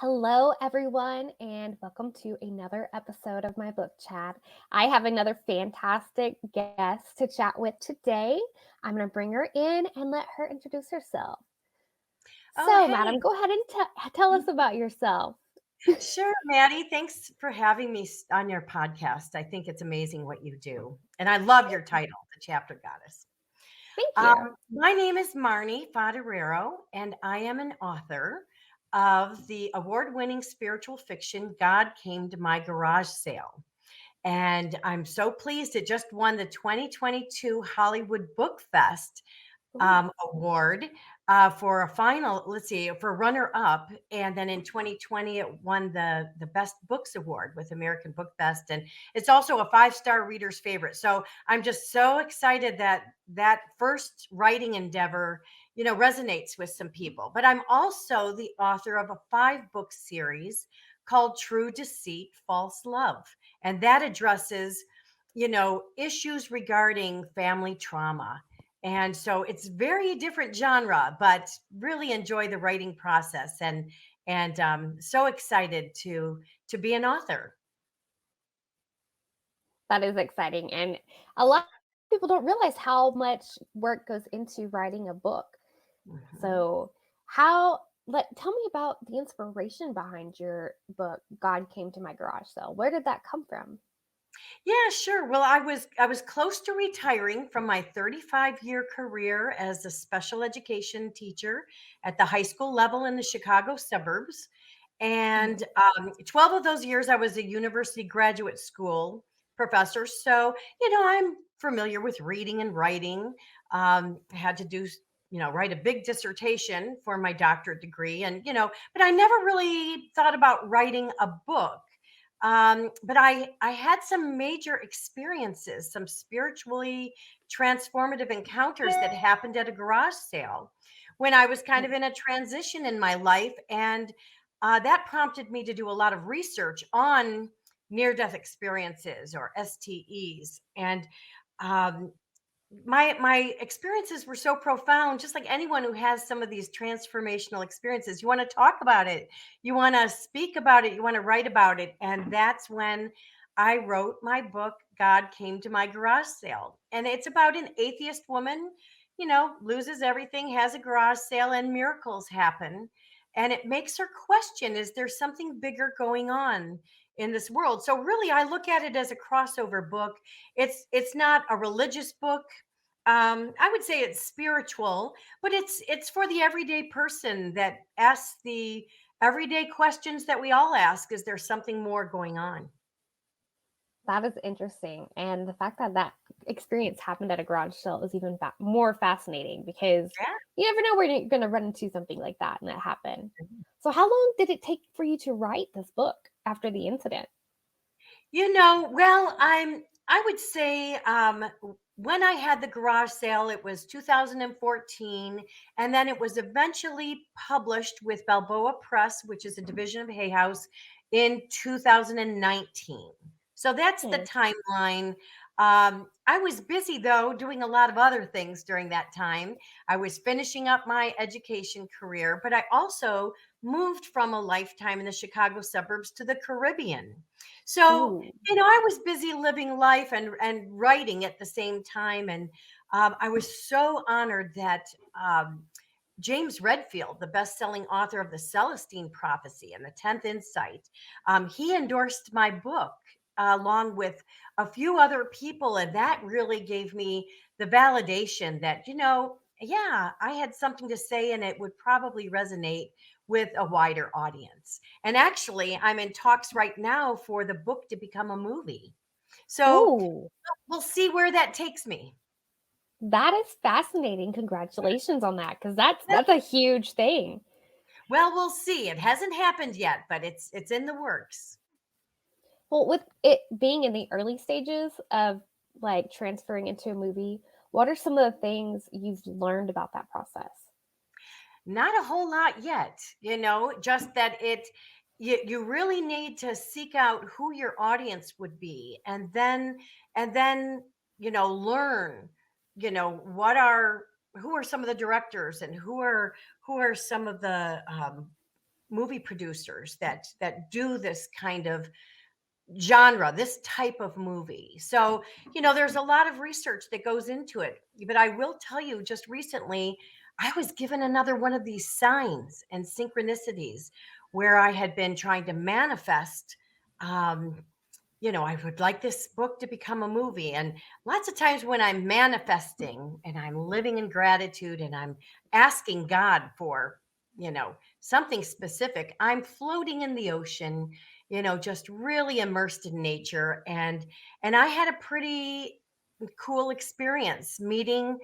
Hello, everyone, and welcome to another episode of my book chat. I have another fantastic guest to chat with today. I'm going to bring her in and let her introduce herself. Oh, So, hey. madam, go ahead and tell us about yourself. Sure, Maddie. Thanks for having me on your podcast. I think it's amazing what you do. And I love your title, The Chapter Goddess. Thank Um, you. my name is Marni Foderaro, and I am an author of the award winning spiritual fiction, God Came to My Garage Sale. And I'm so pleased it just won the 2022 Hollywood Book Fest Ooh, award for a final, let's see, for runner up. And then in 2020, it won the Best Books Award with American Book Fest. And it's also a five-star reader's favorite. So I'm just so excited that that first writing endeavor, resonates with some people. But I'm also the author of a 5-book series called True Deceit, False Love. And that addresses, issues regarding family trauma, and so it's very different genre, but really enjoy the writing process and so excited to be an author. that is exciting. And a lot of people don't realize how much work goes into writing a book. Mhm. So, tell me about the inspiration behind your book, God Came to My Garage Sale. Where did that come from? Yeah, sure. Well, I was close to retiring from my 35-year career as a special education teacher at the high school level in the Chicago suburbs. Mhm. And 12 of those years, I was a university graduate school professor. So, I'm familiar with reading and writing. I had to do, write a big dissertation for my doctorate degree. And, but I never really thought about writing a book. But I had some major experiences, some spiritually transformative encounters that happened at a garage sale when I was kind of in a transition in my life. And that prompted me to do a lot of research on near death experiences or STEs. And um, my experiences were so profound, just like anyone who has some of these transformational experiences. You want to talk about it, you want to speak about it, you want to write about it. And that's when I wrote my book, God Came to My Garage Sale. And it's about an atheist woman, loses everything, has a garage sale, and miracles happen. And it makes her question, is there something bigger going on in this world? So really, I look at it as a crossover book. It's not a religious book. I would say it's spiritual, but it's for the everyday person that asks the everyday questions that we all ask. Is there something more going on? That is interesting, and the fact that that experience happened at a garage sale is even more fascinating because you never know where you're going to run into something like that and that happen. Yeah. So, how long did it take for you to write this book after the incident? Well, I would say when I had the garage sale, it was 2014, and then it was eventually published with Balboa Press, which is a division of Hay House, in 2019. So that's the Hmm. timeline. I was busy though, doing a lot of other things during that time. I was finishing up my education career, but I also moved from a lifetime in the Chicago suburbs to the Caribbean. So Ooh, I was busy living life and writing at the same time, and I was so honored that James Redfield, the best-selling author of the Celestine Prophecy and the 10th Insight, he endorsed my book along with a few other people, and that really gave me the validation that yeah, I had something to say, and it would probably resonate with a wider audience. And actually, I'm in talks right now for the book to become a movie. So ooh, we'll see where that takes me. that is fascinating. Congratulations on that, because that's Yeah. that's a huge thing. Well, we'll see. It hasn't happened yet, but it's in the works. Well, with it being in the early stages of like transferring into a movie, what are some of the things you've learned about that process? Not a whole lot yet, just that you really need to seek out who your audience would be, and then learn, what are who are some of the directors, and who are some of the movie producers that do this kind of genre, this type of movie. So, there's a lot of research that goes into it. But I will tell you, just recently, I was given another one of these signs and synchronicities where I had been trying to manifest. Um, I would like this book to become a movie. And lots of times when I'm manifesting and I'm living in gratitude and I'm asking God for, something specific, I'm floating in the ocean, just really immersed in nature. And I had a pretty cool experience meeting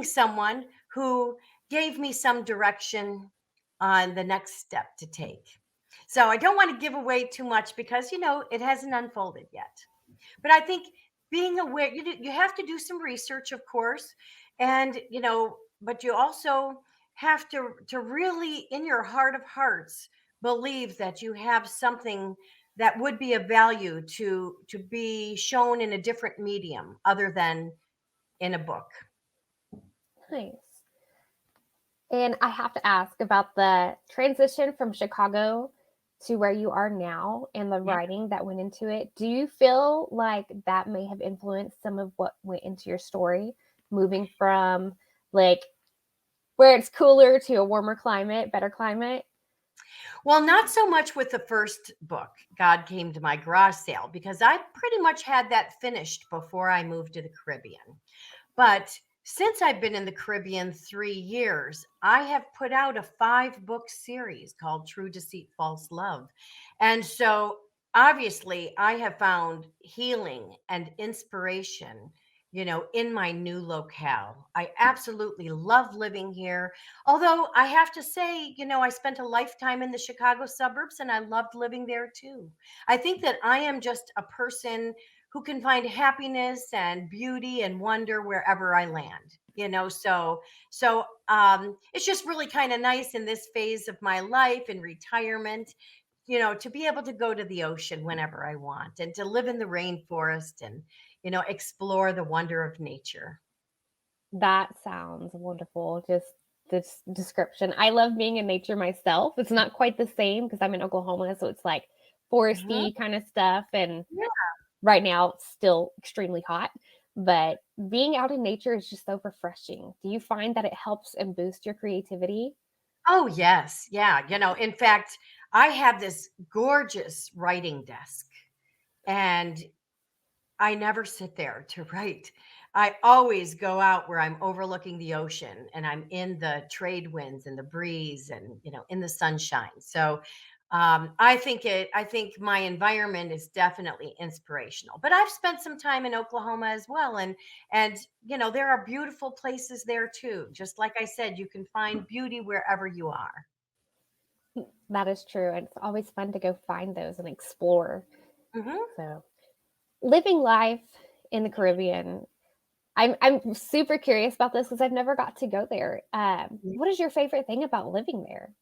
someone who gave me some direction on the next step to take. So I don't want to give away too much because it hasn't unfolded yet. But I think being aware, you have to do some research, of course, and but you also have to really, in your heart of hearts, believe that you have something that would be of value to be shown in a different medium other than in a book. Nice. And I have to ask about the transition from Chicago to where you are now and the Yeah. writing that went into it. Do you feel like that may have influenced some of what went into your story, moving from like where it's cooler to a warmer climate, better climate? Well, not so much with the first book, God Came to My Garage Sale, because I pretty much had that finished before I moved to the Caribbean. But since I've been in the Caribbean 3 years, I have put out a 5 book series called True Deceit, False Love. And so obviously, I have found healing and inspiration, in my new locale. I absolutely love living here. Although I have to say, I spent a lifetime in the Chicago suburbs and I loved living there too. I think that I am just a person who can find happiness and beauty and wonder wherever I land. So it's just really kind of nice in this phase of my life in retirement, to be able to go to the ocean whenever I want and to live in the rainforest and explore the wonder of nature. That sounds wonderful. Just this description. I love being in nature myself. It's not quite the same because I'm in Oklahoma, so it's like Mhm. foresty kind of stuff. And Yeah. right now, it's still extremely hot. But being out in nature is just so refreshing. Do you find that it helps and boost your creativity? Oh, yes. Yeah. In fact, I have this gorgeous writing desk and I never sit there to write. I always go out where I'm overlooking the ocean and I'm in the trade winds and the breeze and in the sunshine. So I think my environment is definitely inspirational. But I've spent some time in Oklahoma as well, and there are beautiful places there too. Just like I said, you can find beauty wherever you are. That is true. And it's always fun to go find those and explore. Hmm. So, living life in the Caribbean, I'm super curious about this because I've never got to go there. What is your favorite thing about living there?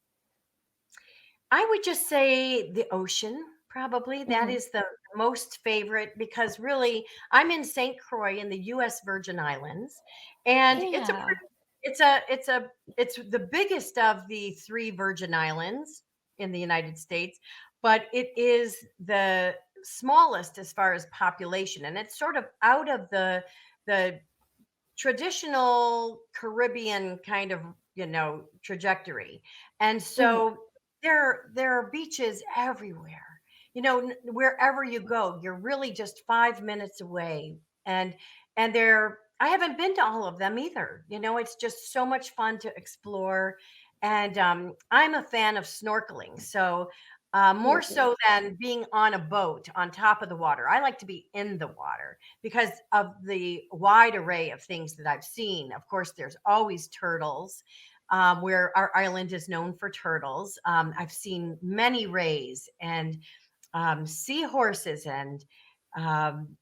I would just say the ocean, probably. That Mhm. is the most favorite because really I'm in St. Croix in the US Virgin Islands and Yeah. it's the biggest of the 3 Virgin Islands in the United States, but it is the smallest as far as population and it's sort of out of the traditional Caribbean kind of, trajectory. And Mhm. so there are beaches everywhere. Wherever you go, you're really just 5 minutes away. And I haven't been to all of them either. It's just so much fun to explore. And I'm a fan of snorkeling. So more Ooh. so than being on a boat on top of the water. I like to be in the water because of the wide array of things that I've seen. Of course, there's always turtles, where our island is known for turtles. I've seen many rays and seahorses and um,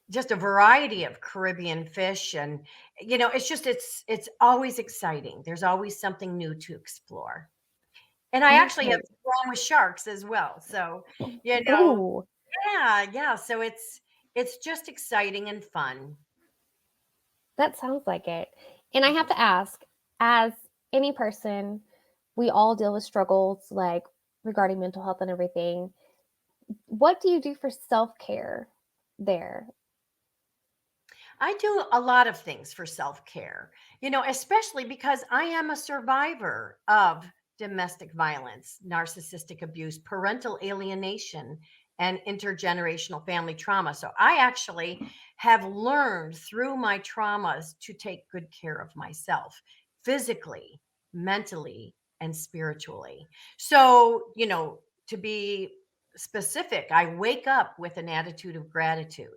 just a variety of Caribbean fish. And it's always exciting. There's always something new to explore. And I actually have Okay. swam with sharks as well. So, you know, Ooh, yeah, yeah. So it's just exciting and fun. that sounds like it. And I have to ask, as any person, we all deal with struggles like regarding mental health and everything. What do you do for self-care there? I do a lot of things for self care, especially because I am a survivor of domestic violence, narcissistic abuse, parental alienation, and intergenerational family trauma. So I actually have learned through my traumas to take good care of myself physically, mentally, and spiritually. So, to be specific, I wake up with an attitude of gratitude,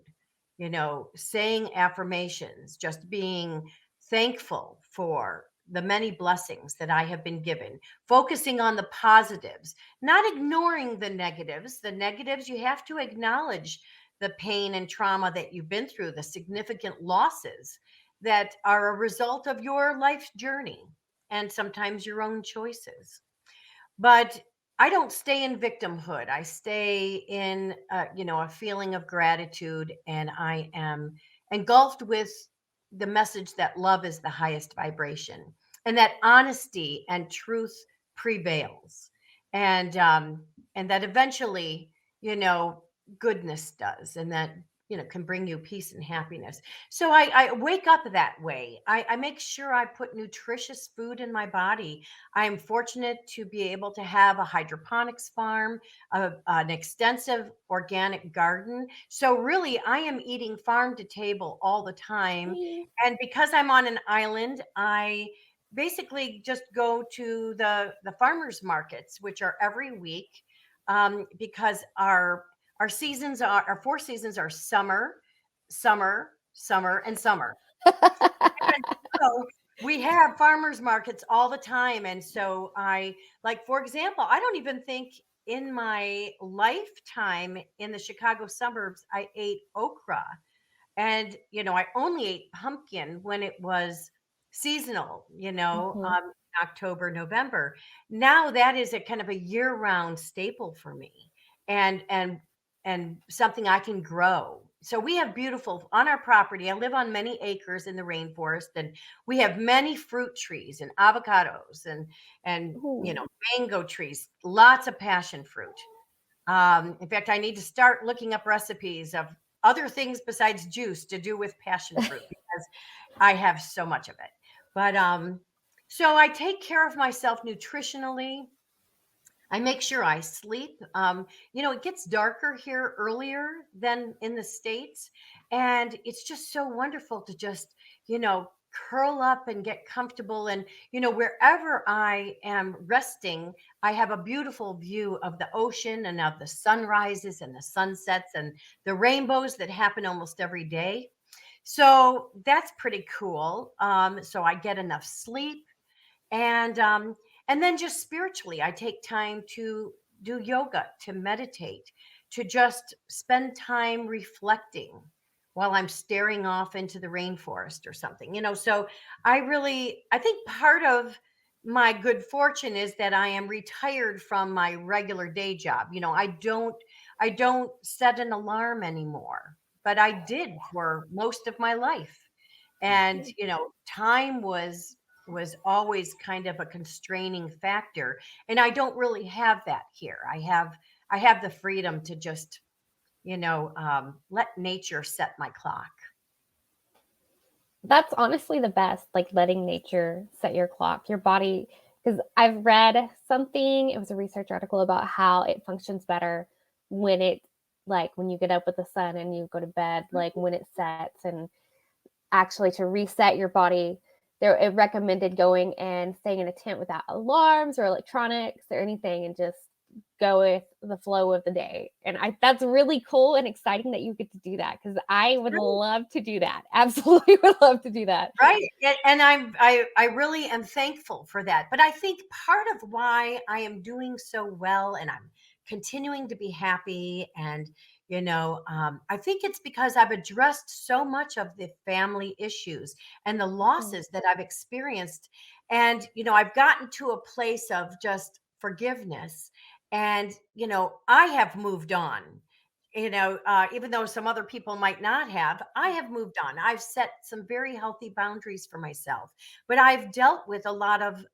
saying affirmations, just being thankful for the many blessings that I have been given, focusing on the positives, not ignoring the negatives. The negatives, you have to acknowledge the pain and trauma that you've been through, the significant losses that are a result of your life journey and sometimes your own choices. But I don't stay in victimhood. I stay in, a feeling of gratitude, and I am engulfed with the message that love is the highest vibration, and that honesty and truth prevails, and that eventually, you know, goodness does, and that can bring you peace and happiness. So I wake up that way. I make sure I put nutritious food in my body. I am fortunate to be able to have a hydroponics farm, an extensive organic garden. So, really, I am eating farm to table all the time. Nice. And because I'm on an island, I basically just go to the farmers markets, which are every week, because our 4 seasons are summer, summer, summer, and summer. And so we have farmers markets all the time. And so like, for example, I don't even think in my lifetime in the Chicago suburbs, I ate okra. And, I only ate pumpkin when it was seasonal, Mhm. October, November. Now that is a kind of a year-round staple for me, and something I can grow. So we have beautiful on our property. I live on many acres in the rainforest, and we have many fruit trees and avocados and Ooh. mango trees, lots of passion fruit. In fact, I need to start looking up recipes of other things besides juice to do with passion fruit because I have so much of it. But so I take care of myself nutritionally. I make sure I sleep. It gets darker here earlier than in the States. And it's just so wonderful to just, curl up and get comfortable. And, wherever I am resting, I have a beautiful view of the ocean and of the sunrises and the sunsets and the rainbows that happen almost every day. So that's pretty cool. So I get enough sleep, and then just spiritually, I take time to do yoga, to meditate, to just spend time reflecting while I'm staring off into the rainforest or something. So I think part of my good fortune is that I am retired from my regular day job. I don't set an alarm anymore, but I did for most of my life. And time was always kind of a constraining factor, and I don't really have that here. I have the freedom to just let nature set my clock. That's honestly the best, like letting nature set your clock, your body. Because I've read something, it was a research article about how it functions better when it, like when you get up with the sun and you go to bed, like when it sets, and actually to reset your body. There, it recommended going and staying in a tent without alarms or electronics or anything, and just go with the flow of the day. And that's really cool and exciting that you get to do that, because I would Right. love to do that. Absolutely would love to do that. Right. And I really am thankful for that. But I think part of why I am doing so well and I'm continuing to be happy, and I think it's because I've addressed so much of the family issues and the Mm. losses that I've experienced. And I've gotten to a place of just forgiveness, and I have moved on. Even though some other people might not have, I have moved on. I've set some very healthy boundaries for myself, but I've dealt with a lot of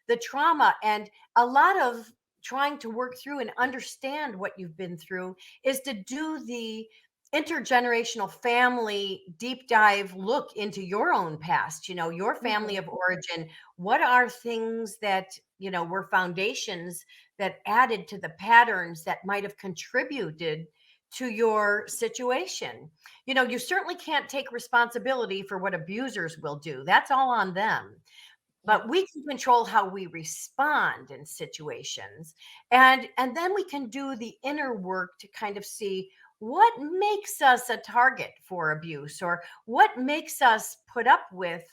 the trauma and a lot of trying to work through and understand what you've been through is to do the intergenerational family deep dive look into your own past, your family Mhm. of origin. What are things that, were foundations that added to the patterns that might have contributed to your situation? You certainly can't take responsibility for what abusers will do. That's all on them, Yep. but we can control how we respond in situations, and then we can do the inner work to kind of see what makes us a target for abuse, or what makes us put up with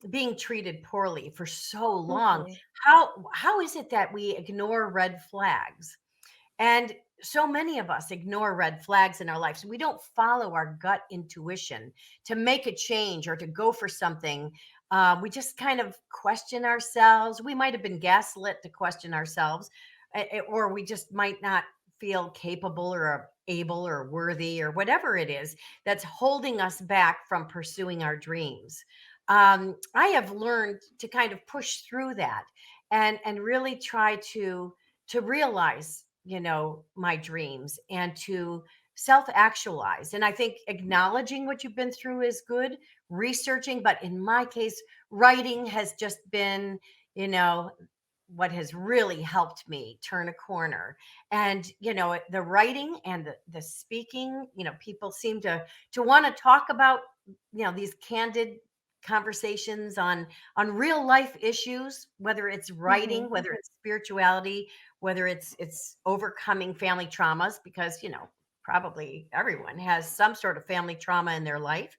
being treated poorly for so long. Mhm. How is it that we ignore red flags? And so many of us ignore red flags in our lives. We don't follow our gut intuition to make a change or to go for something. We just kind of question ourselves. We might have been gaslit to question ourselves, or we just might not feel capable or able or worthy or whatever it is that's holding us back from pursuing our dreams. I have learned to kind of push through that and really try to realize, my dreams, and to self actualize. And I think acknowledging what you've been through is good, researching, but in my case, writing has just been, you know what has really helped me turn a corner. And the writing and the speaking, people seem to want to talk about, these candid conversations on real life issues, whether it's Mhm. writing, whether it's spirituality, whether it's overcoming family traumas, because probably everyone has some sort of family trauma in their life.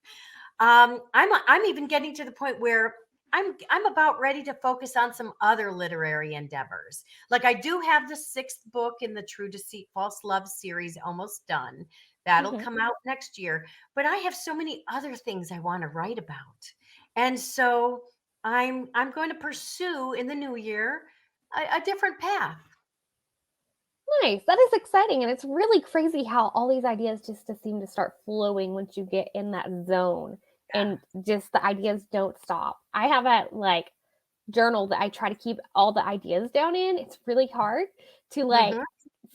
I'm even getting to the point where I'm about ready to focus on some other literary endeavors. Like, I do have the sixth book in the True Deceit False Love series almost done. That'll Mhm. come out next year. But I have so many other things I want to write about. And so I'm going to pursue in the new year a different path. Nice. That is exciting, and it's really crazy how all these ideas just seem to start flowing once you get in that zone, and just the ideas don't stop. I have a, like, journal that I try to keep all the ideas down in. It's really hard to, Hmm. like,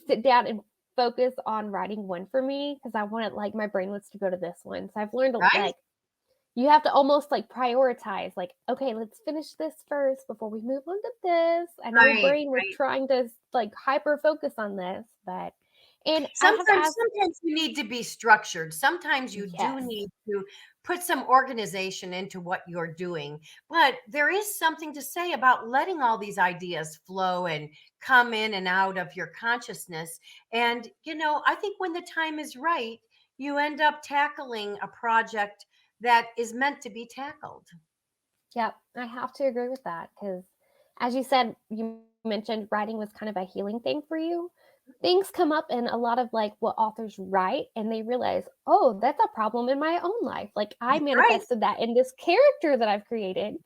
sit down and focus on writing one for me because I want it, like, my brain wants to go to this one. So I've learned, Right, like, you have to almost, like, prioritize, like, "Okay, let's finish this first before we move on to this." I know right, brain, we're right. trying to, like, hyper focus on this, but and I have to Sometimes ask. sometimes you need to be structured. Sometimes you do Yes. need to put some organization into what you're doing. But there is something to say about letting all these ideas flow and come in and out of your consciousness. And I think when the time is right, you end up tackling a project that is meant to be tackled. Yep, I have to agree with that because, as you said, you mentioned writing was kind of a healing thing for you. Things come up in a lot of, like, what authors write, and they realize, "Oh, that's a problem in my own life." Like, I Right. manifested that in this character that I've created,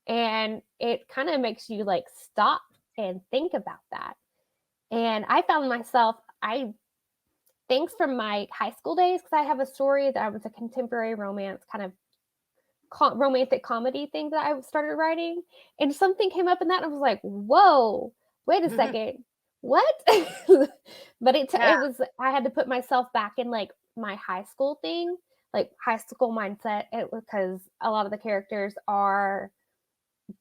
and it kinda makes you, like, stop and think about that. And I found myself I thanks from my high school days, because I have a story that I was a contemporary romance kind of romantic comedy thing that I started writing, and something came up in that, and I was like, "Whoa, wait a second, what?" But Yeah. it was I had to put myself back in, like, my high school thing, like, high school mindset, because a lot of the characters are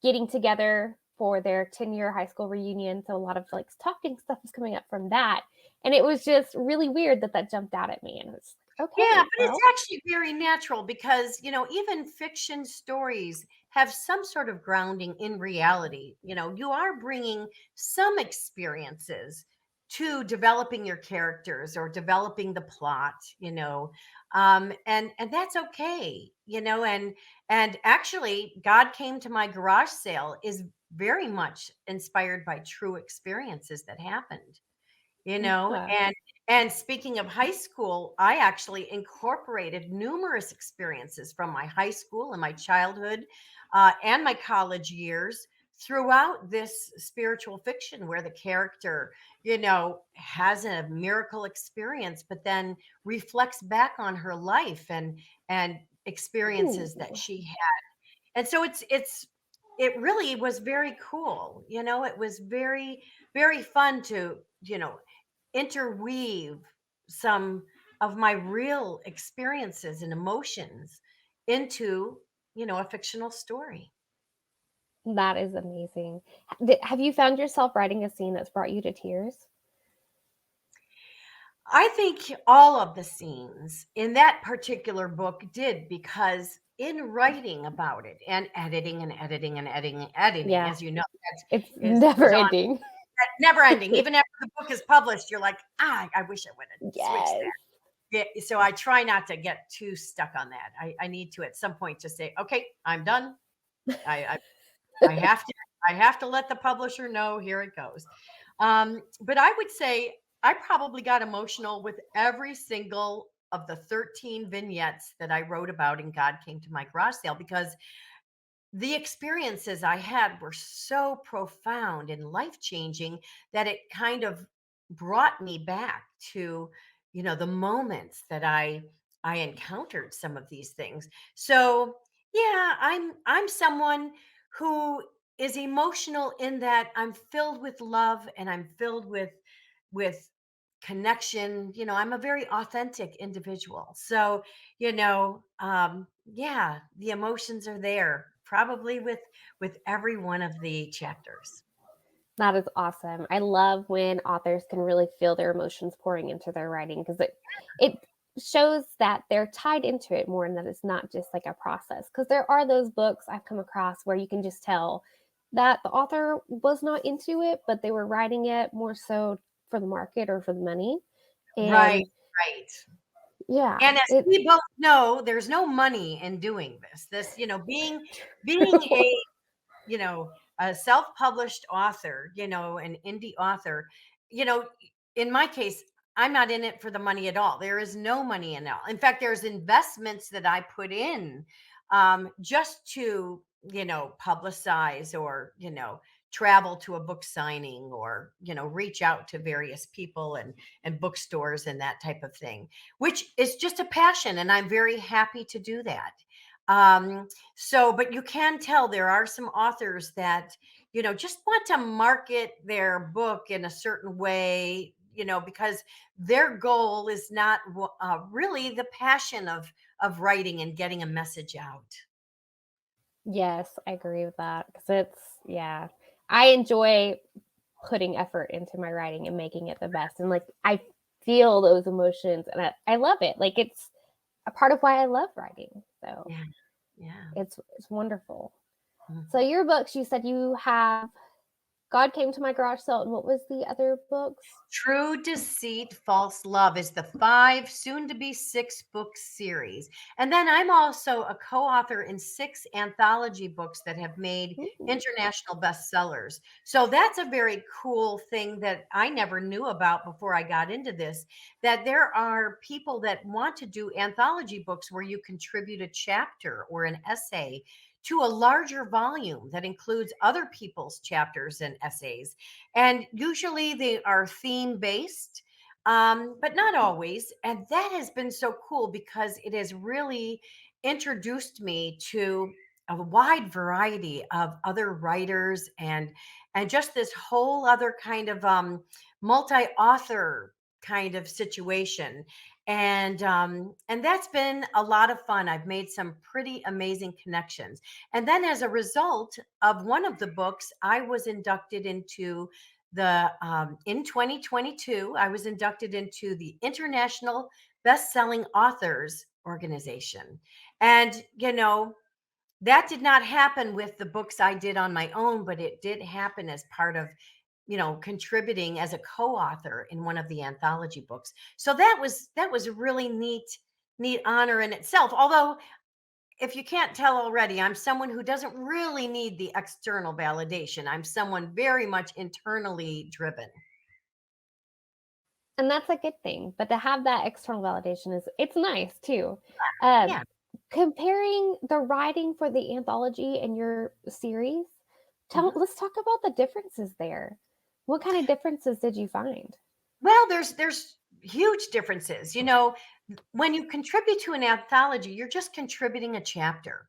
getting together for their 10-year high school reunion, so a lot of, like, talking stuff is coming up from that, and it was just really weird that that jumped out at me, and it was like, Yeah, "Okay, but it's well." actually very natural because, even fiction stories have some sort of grounding in reality. You are bringing some experiences to developing your characters or developing the plot, and that's okay, and actually, God Came to My Garage Sale is very much inspired by true experiences that happened, Yeah. and speaking of high school, I actually incorporated numerous experiences from my high school and my childhood, and my college years throughout this spiritual fiction, where the character, has a miracle experience, but then reflects back on her life and experiences that Ooh. she had. And so it's it really was very cool. It was very, very fun to, interweave some of my real experiences and emotions into, a fictional story. That is amazing. Have you found yourself writing a scene that's brought you to tears? I think all of the scenes in that particular book did, because in writing about it and editing and editing and editing and editing, Yeah, as you know, it's that is never goes on ending. never ending. Even after the book is published, you're like, I wish I would have switched Yes. that. Yeah, so I try not to get too stuck on that. I need to at some point just say, okay, I'm done. I I have to let the publisher know, here it goes. But I would say I probably got emotional with every single of the 13 vignettes that I wrote about in God Came to My Garage Sale, because the experiences I had were so profound and life changing that it kind of brought me back to, the moments that I encountered some of these things. So yeah, I'm someone who is emotional in that I'm filled with love and I'm filled with connection. I'm a very authentic individual. So, yeah, the emotions are there probably with every one of the chapters. That is awesome. I love when authors can really feel their emotions pouring into their writing because it shows that they're tied into it more and that it's not just like a process. Because there are those books I've come across where you can just tell that the author was not into it, but they were writing it more so for the market or for the money. Right, And right. yeah, And as it we both know, there's no money in doing this, being true. you know, a self-published author, an indie author, you know, in my case, I'm not in it for the money at all. There is no money in it. In fact, there's investments that I put in, just to, publicize or, travel to a book signing or, reach out to various people and bookstores and that type of thing, which is just a passion. And I'm very happy to do that. So, but you can tell there are some authors that, just want to market their book in a certain way, because their goal is not really the passion of writing and getting a message out. Yes, I agree with that because yeah. I enjoy putting effort into my writing and making it the best. And like I feel those emotions and I love it. Like it's a part of why I love writing. So Yeah, yeah. it's wonderful. So Mhm. your books, you said you have God Came to My Garage Sale, and what was the other books? True Deceit, False Love is the 5, soon to be 6 book series. And then I'm also a co author in 6 anthology books that have made Ooh. international bestsellers. So that's a very cool thing that I never knew about before I got into this, that there are people that want to do anthology books where you contribute a chapter or an essay to a larger volume that includes other people's chapters and essays, and usually they are theme based, but not always. And that has been so cool because it has really introduced me to a wide variety of other writers and just this whole other kind of multi-author kind of situation. And that's been a lot of fun. I've made some pretty amazing connections. And then as a result of one of the books, I was inducted into the in 2022, I was inducted into the International Best-Selling Authors Organization. And that did not happen with the books I did on my own, but it did happen as part of, contributing as a co-author in one of the anthology books. So that was a really neat honor in itself. Although, if you can't tell already, I'm someone who doesn't really need the external validation. I'm someone very much internally driven. And that's a good thing. But to have that external validation is it's nice too. Um, Yeah. Comparing the writing for the anthology and your series, Mhm. let's talk about the differences there. What kind of differences did you find? Well, there's huge differences. When you contribute to an anthology, you're just contributing a chapter.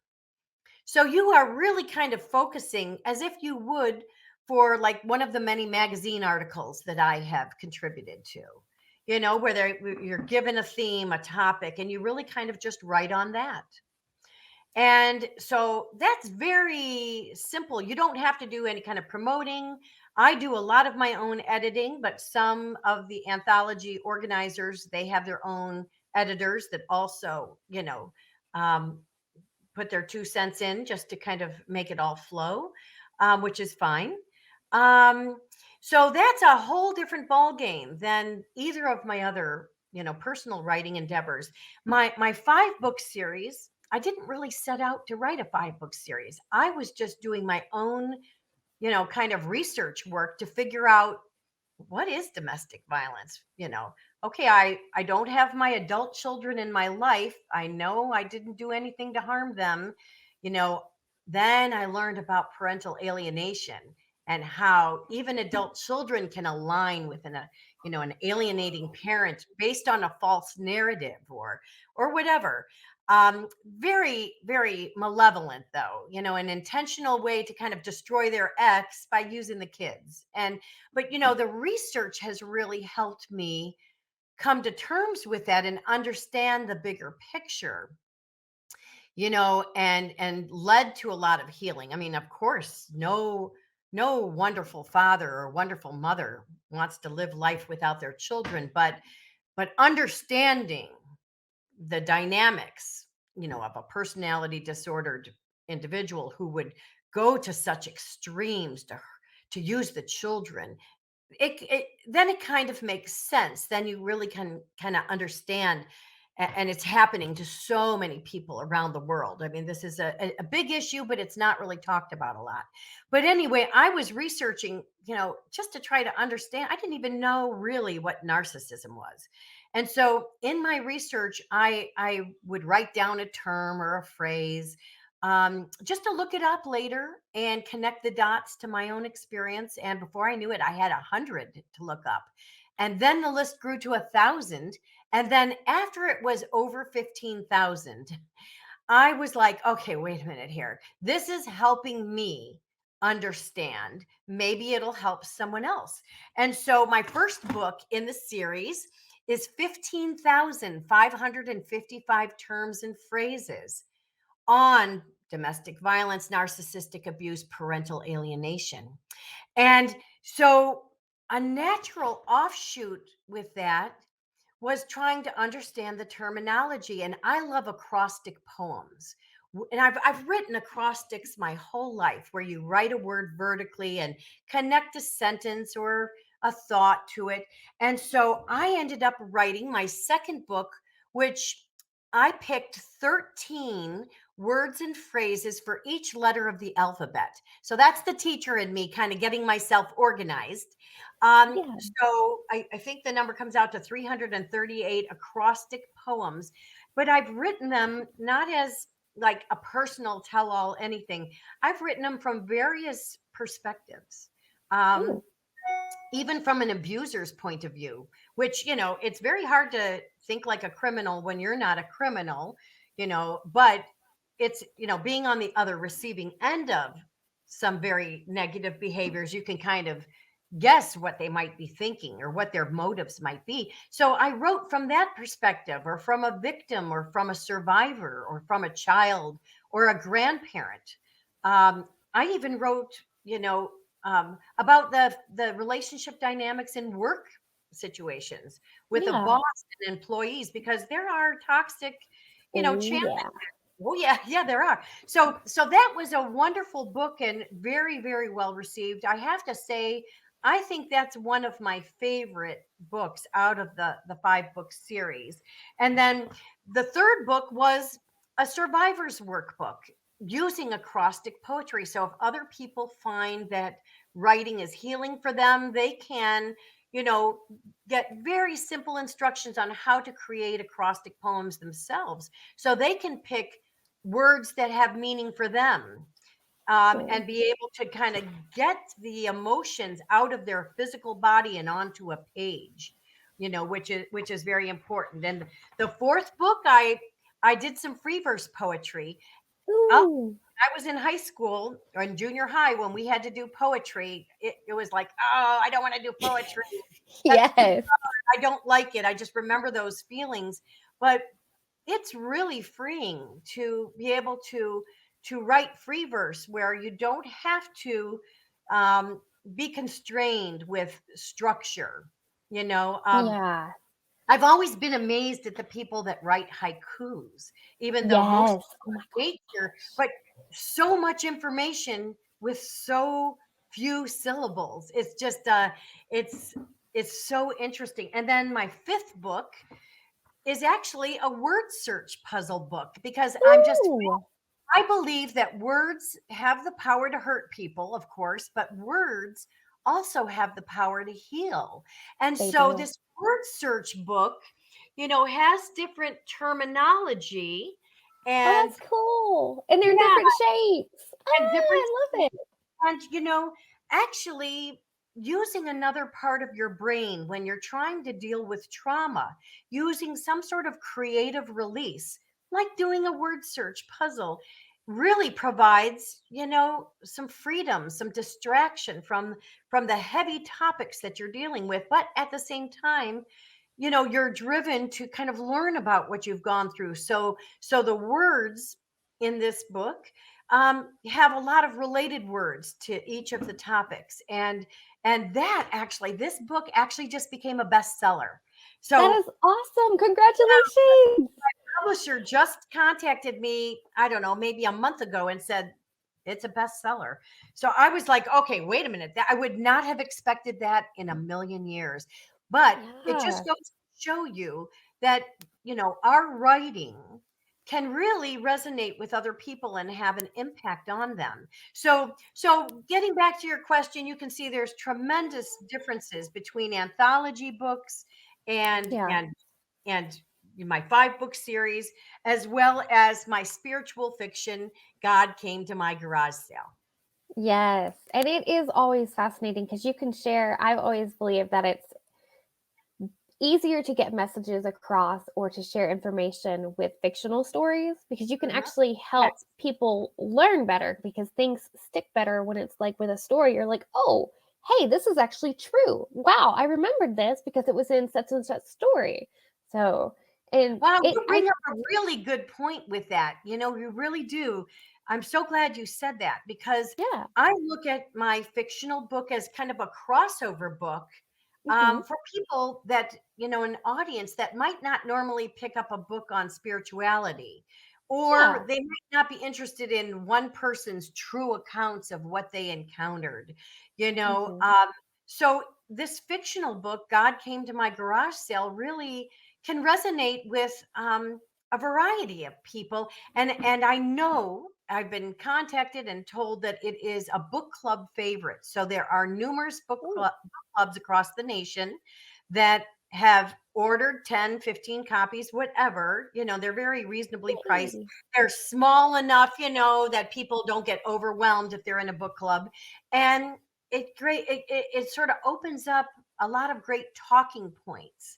So you are really kind of focusing as if you would for like one of the many magazine articles that I have contributed to, where you're given a theme, a topic, and you really kind of just write on that. And so that's very simple. You don't have to do any kind of promoting. I do a lot of my own editing, but some of the anthology organizers, they have their own editors that also, um, put their 2 cents in just to kind of make it all flow, which is fine. Um, so that's a whole different ball game than either of my other, personal writing endeavors. My 5 book series, I didn't really set out to write a 5 book series. I was just doing my own, kind of research work to figure out what is domestic violence. Okay, I don't have my adult children in my life. I know I didn't do anything to harm them. you know then I learned about parental alienation and how even adult children can align with an alienating parent based on a false narrative or whatever. Very, very malevolent, though, an intentional way to kind of destroy their ex by using the kids. But the research has really helped me come to terms with that and understand the bigger picture, and led to a lot of healing. I mean, of course, no wonderful father or wonderful mother wants to live life without their children, but understanding the dynamics, of a personality disordered individual who would go to such extremes to use the children, it then it kind of makes sense. Then you really can kind of understand, and it's happening to so many people around the world. I mean, this is a big issue, but it's not really talked about a lot. But anyway, I was researching, just to try to understand. I didn't even know really what narcissism was. And so in my research, I would write down a term or a phrase, just to look it up later and connect the dots to my own experience. And before I knew it, I had 100 to look up. And then the list grew to 1,000. And then after it was over 15,000, I was like, okay, wait a minute here. This is helping me understand. Maybe it'll help someone else. And so my first book in the series is 15,555 terms and phrases on domestic violence, narcissistic abuse, parental alienation. And so a natural offshoot with that was trying to understand the terminology. And I love acrostic poems. And I've written acrostics my whole life, where you write a word vertically and connect a sentence or a thought to it. And so I ended up writing my second book, which I picked 13 words and phrases for each letter of the alphabet. So that's the teacher in me kind of getting myself organized. Yeah. So I think the number comes out to 338 acrostic poems, but I've written them not as like a personal tell all anything. I've written them from various perspectives. Um, Ooh, Even from an abuser's point of view, which, it's very hard to think like a criminal when you're not a criminal, but it's, being on the other receiving end of some very negative behaviors, you can kind of guess what they might be thinking or what their motives might be. So I wrote from that perspective, or from a victim, or from a survivor, or from a child, or a grandparent. I even wrote, about the relationship dynamics in work situations with a yeah. boss and employees, because there are toxic, Oh, champions. yeah. Oh yeah, yeah, there are. So that was a wonderful book and very, very well received. I have to say, I think that's one of my favorite books out of the 5 book series. And then the third book was a survivor's workbook using acrostic poetry. So if other people find that writing is healing for them, they can, you know, get very simple instructions on how to create acrostic poems themselves, so they can pick words that have meaning for them, Cool. and be able to kind of get the emotions out of their physical body and onto a page, which is very important. And the fourth book, I did some free verse poetry. I'll Ooh. I was in high school or in junior high when we had to do poetry, it was like, oh, I don't want to do poetry. That's too, Yes. I don't like it. I just remember those feelings. But it's really freeing to be able to write free verse where you don't have to um, be constrained with structure. You know, Yeah. I've always been amazed at the people that write haikus, even though most Yes. of Oh them my are nature, gosh. but so much information with so few syllables. It's just it's it's so interesting. And then my fifth book is actually a word search puzzle book because Ooh, I believe that words have the power to hurt people, of course, but words also have the power to heal. And they so do. this word search book, has different terminology Oh, and that's cool. And they're in yeah, different shapes. Ah, and different I love it. and, actually using another part of your brain when you're trying to deal with trauma, using some sort of creative release, like doing a word search puzzle, really provides, some freedom, some distraction from the heavy topics that you're dealing with. But at the same time, you're driven to kind of learn about what you've gone through. So the words in this book have a lot of related words to each of the topics, and that actually, this book actually just became a bestseller. That So is awesome. Congratulations. publisher just contacted me, I don't know, maybe a month ago and said it's a bestseller. So I was like, okay, wait a minute. I would not have expected that in a million years. But it just Yeah. goes to show you that, our writing can really resonate with other people and have an impact on them. So getting back to your question, you can see there's tremendous differences between anthology books and Yeah. and and my 5 book series, as well as my spiritual fiction, God Came to My Garage Sale. Yes. And it is always fascinating because you can share. I've always believed that it's easier to get messages across or to share information with fictional stories because you can Mhm. actually help Yes. people learn better because things stick better when it's like with a story. You're like, oh, hey, this is actually true. Wow, I remembered this because it was in such and such story. So, and Wow, it, you I, bring up a really good point with that. You really do. I'm so glad you said that because yeah. I look at my fictional book as kind of a crossover book Hmm. for people that, an audience that might not normally pick up a book on spirituality, or Yeah. they might not be interested in one person's true accounts of what they encountered, you know. Hmm. Um, so this fictional book, God Came to My Garage Sale, really can resonate with a variety of people. And I know I've been contacted and told that it is a book club favorite. So there are numerous Ooh, book clubs across the nation that have ordered 10, 15 copies, whatever. They're very reasonably priced. yay. They're small enough, that people don't get overwhelmed if they're in a book club. And it sort of opens up a lot of great talking points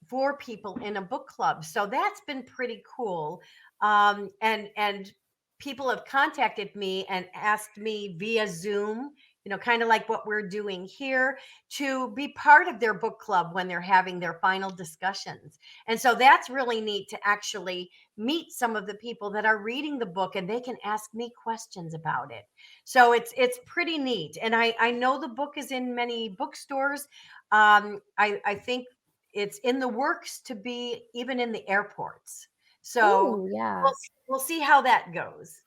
for people in a book club. So that's been pretty cool. And people have contacted me and asked me via Zoom, kind of like what we're doing here, to be part of their book club when they're having their final discussions. And so that's really neat to actually meet some of the people that are reading the book and they can ask me questions about it. So it's pretty neat. And I know the book is in many bookstores. I think it's in the works to be even in the airports. So Ooh, yeah. we'll see how that goes.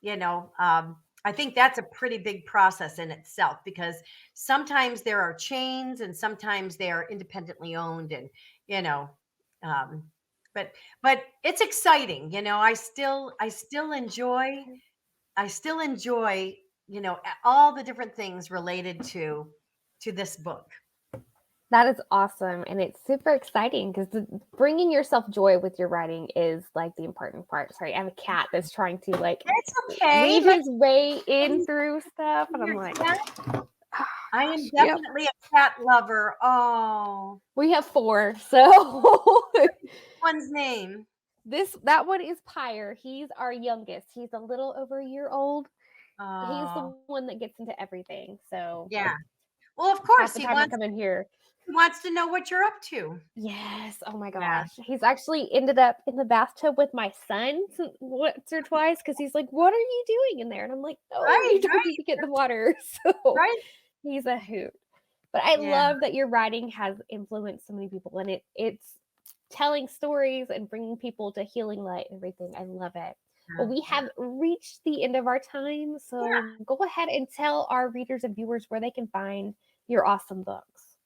I think that's a pretty big process in itself because sometimes there are chains and sometimes they are independently owned, and you know, um, but it's exciting. I still enjoy all the different things related to this book. That is awesome, and it's super exciting because bringing yourself joy with your writing is like the important part. Sorry, I have a cat that's trying to like It's okay. weave his way in He's through stuff, and I'm here. like, Yeah, oh, I am gosh, yep. definitely a cat lover. Oh, We have four, so one's name. that one is Pyre. He's our youngest. He's a little over a year old, he's the Oh, one that gets into everything. So yeah. Well, of half course, the time I come in here, he wants to know what you're up to. yes, oh my Yeah. gosh. He's actually ended up in the bathtub with my son once or twice because he's like, "What are you doing in there?" And I'm like, "No, Right, you don't need to get in the water." So right. he's a hoot. But I Yeah. love that your writing has influenced so many people, and it's telling stories and bringing people to healing light and everything. I love it. Well, we Yeah. have reached the end of our time, Yeah. so go ahead and tell our readers and viewers where they can find your awesome books.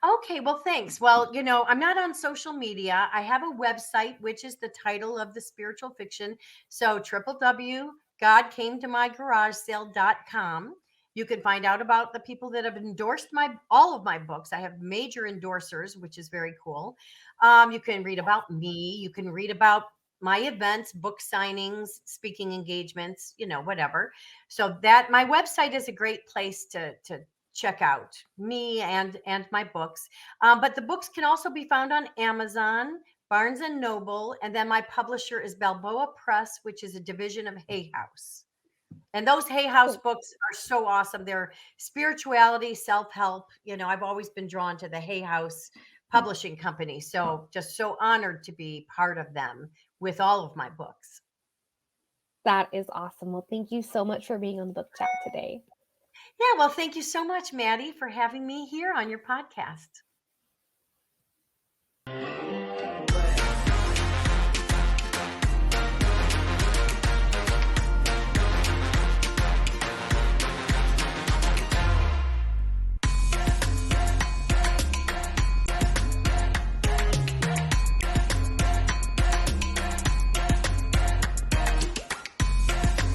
Okay, well, thanks. Well, I'm not on social media. I have a website, which is the title of the spiritual fiction. So, www.godcametomygarage sale.com. You can find out about the people that have endorsed all of my books. I have major endorsers, which is very cool. You can read about me. You can read about my events, book signings, speaking engagements, whatever. So that my website is a great place to check out me and my books. But the books can also be found on Amazon, Barnes and Noble, and then my publisher is Balboa Press, which is a division of Hay House. And those Hay House Oh, books are so awesome. They're spirituality, self-help. I've always been drawn to the Hay House publishing company. So just so honored to be part of them with all of my books. that is awesome. Well, thank you so much for being on the book chat today. Yeah, well, thank you so much, Maddie, for having me here on your podcast.